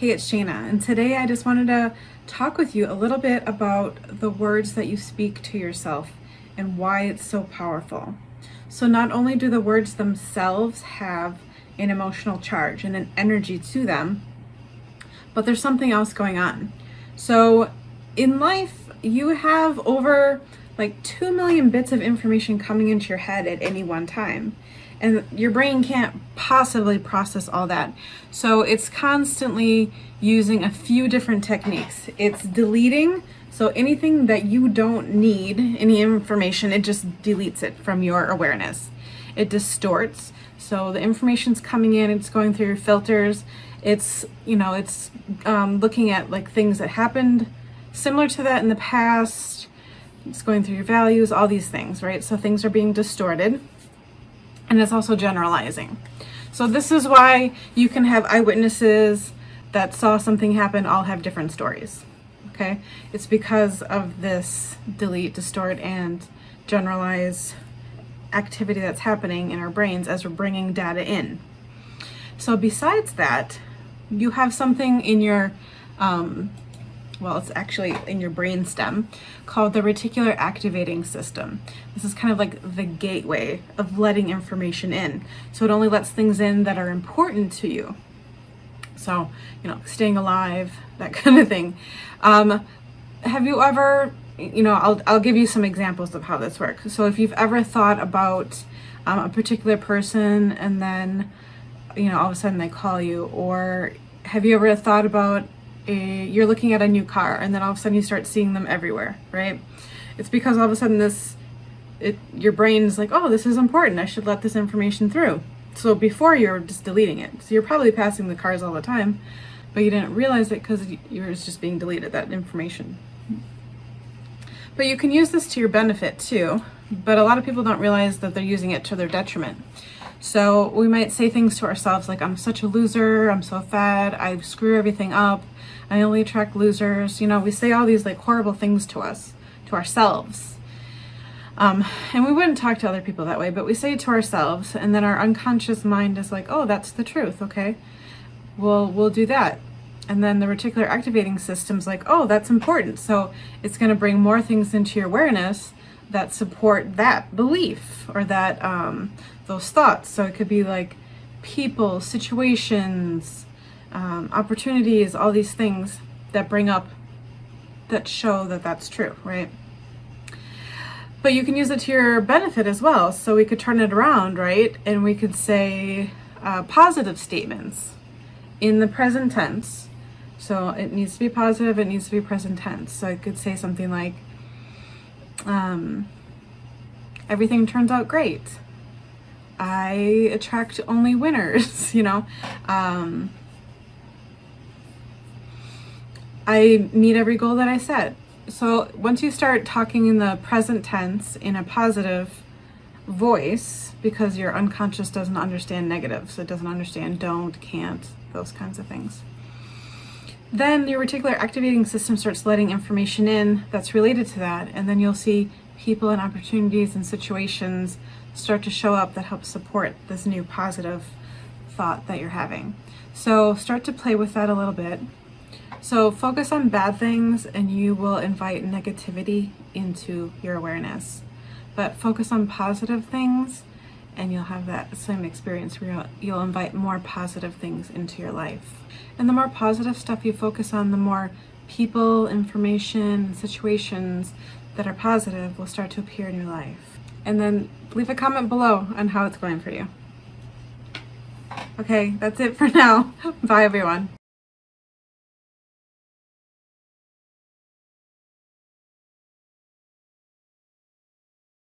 Hey, it's Shayna, and today I just wanted to talk with you a little bit about the words that you speak to yourself and why it's so powerful. So not only do the words themselves have an emotional charge and an energy to them, but there's something else going on. So in life, you have over like 2 million bits of information coming into your head at any one time. And your brain can't possibly process all that. So it's constantly using a few different techniques. It's deleting, so anything that you don't need, any information, it just deletes it from your awareness. It distorts, so the information's coming in, it's going through your filters. It's, looking at like things that happened similar to that in the past. It's going through your values, all these things, right? So things are being distorted. And it's also generalizing. So this is why you can have eyewitnesses that saw something happen all have different stories, okay? It's because of this delete, distort, and generalize activity that's happening in our brains as we're bringing data in. So besides that, you have something in your, it's actually in your brain stem called the reticular activating system. This is kind of like the gateway of letting information in. So it only lets things in that are important to you. So, staying alive, that kind of thing. Have you ever, I'll give you some examples of how this works. So if you've ever thought about a particular person and then, all of a sudden they call you, or have you ever thought about you're looking at a new car and then all of a sudden you start seeing them everywhere, right? It's because all of a sudden your brain's like, oh, this is important, I should let this information through. So before you're just deleting it. So you're probably passing the cars all the time, but you didn't realize it because yours just being deleted, that information. But you can use this to your benefit too, but a lot of people don't realize that they're using it to their detriment. So we might say things to ourselves like, I'm such a loser, I'm so fat, I screw everything up, I only attract losers. We say all these like horrible things to us, to ourselves. And we wouldn't talk to other people that way, but we say it to ourselves, and then our unconscious mind is like, oh, that's the truth, okay? We'll do that. And then the reticular activating system's like, oh, that's important. So it's gonna bring more things into your awareness that support that belief or that those thoughts. So it could be like people, situations, opportunities, all these things that bring up, that show that that's true, right? But you can use it to your benefit as well. So we could turn it around, right? And we could say positive statements in the present tense. So it needs to be positive, it needs to be present tense. So I could say something like, everything turns out great. I attract only winners, I meet every goal that I set. So once you start talking in the present tense in a positive voice, because your unconscious doesn't understand negative, so it doesn't understand don't, can't, those kinds of things, then your reticular activating system starts letting information in that's related to that, and then you'll see people and opportunities and situations start to show up that help support this new positive thought that you're having. So start to play with that a little bit. So focus on bad things and you will invite negativity into your awareness. But focus on positive things and you'll have that same experience where you'll invite more positive things into your life. And the more positive stuff you focus on, the more people, information, situations that are positive will start to appear in your life. And then leave a comment below on how it's going for you. Okay, that's it for now. Bye everyone.